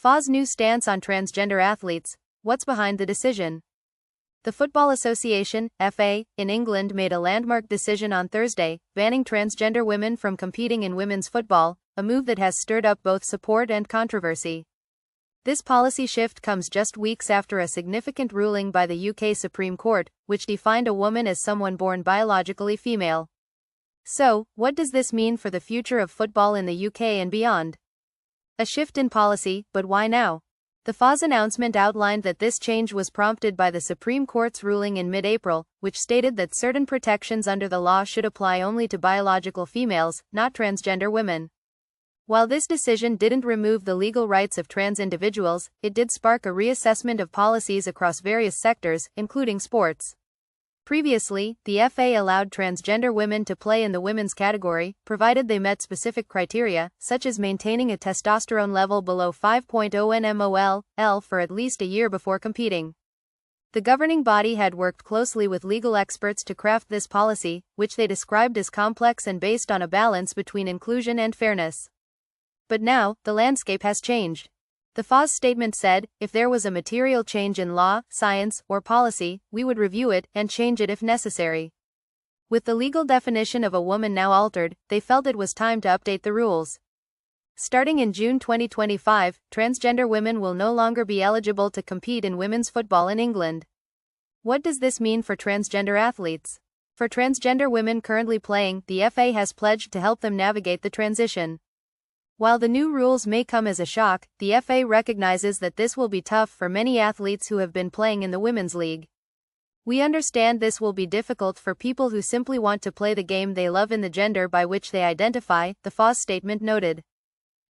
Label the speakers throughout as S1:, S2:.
S1: FA's new stance on transgender athletes. What's behind the decision? The Football Association, FA, in England made a landmark decision on Thursday, banning transgender women from competing in women's football, a move that has stirred up both support and controversy. This policy shift comes just weeks after a significant ruling by the UK Supreme Court, which defined a woman as someone born biologically female. So, what does this mean for the future of football in the UK and beyond? A shift in policy, but why now? The FA's announcement outlined that this change was prompted by the Supreme Court's ruling in mid-April, which stated that certain protections under the law should apply only to biological females, not transgender women. While this decision didn't remove the legal rights of trans individuals, it did spark a reassessment of policies across various sectors, including sports. Previously, the FA allowed transgender women to play in the women's category, provided they met specific criteria, such as maintaining a testosterone level below 5.0 nmol/L for at least a year before competing. The governing body had worked closely with legal experts to craft this policy, which they described as complex and based on a balance between inclusion and fairness. But now, the landscape has changed. The FA's statement said, if there was a material change in law, science, or policy, we would review it and change it if necessary. With the legal definition of a woman now altered, they felt it was time to update the rules. Starting in June 2025, transgender women will no longer be eligible to compete in women's football in England. What does this mean for transgender athletes? For transgender women currently playing, the FA has pledged to help them navigate the transition. While the new rules may come as a shock, the FA recognizes that this will be tough for many athletes who have been playing in the women's league. We understand this will be difficult for people who simply want to play the game they love in the gender by which they identify, the FA's statement noted.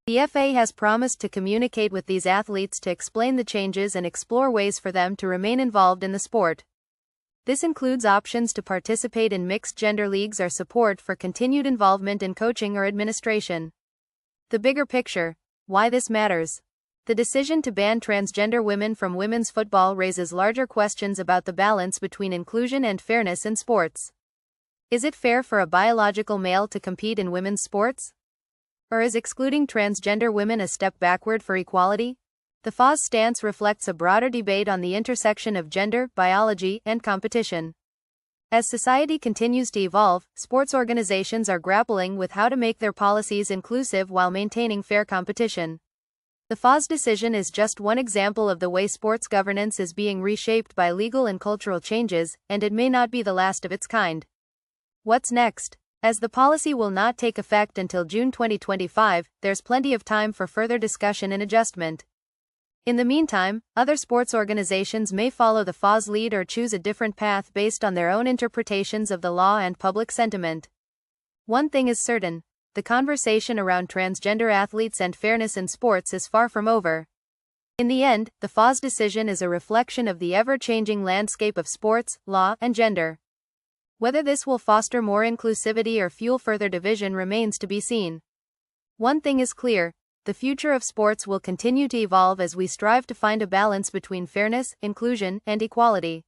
S1: The FA has promised to communicate with these athletes to explain the changes and explore ways for them to remain involved in the sport. This includes options to participate in mixed-gender leagues or support for continued involvement in coaching or administration. The bigger picture. Why this matters. The decision to ban transgender women from women's football raises larger questions about the balance between inclusion and fairness in sports. Is it fair for a biological male to compete in women's sports? Or is excluding transgender women a step backward for equality? The FA's stance reflects a broader debate on the intersection of gender, biology, and competition. As society continues to evolve, sports organizations are grappling with how to make their policies inclusive while maintaining fair competition. The FA's decision is just one example of the way sports governance is being reshaped by legal and cultural changes, and it may not be the last of its kind. What's next? As the policy will not take effect until June 2025, there's plenty of time for further discussion and adjustment. In the meantime, other sports organizations may follow the FA's lead or choose a different path based on their own interpretations of the law and public sentiment. One thing is certain, the conversation around transgender athletes and fairness in sports is far from over. In the end, the FA's decision is a reflection of the ever-changing landscape of sports, law, and gender. Whether this will foster more inclusivity or fuel further division remains to be seen. One thing is clear. The future of sports will continue to evolve as we strive to find a balance between fairness, inclusion, and equality.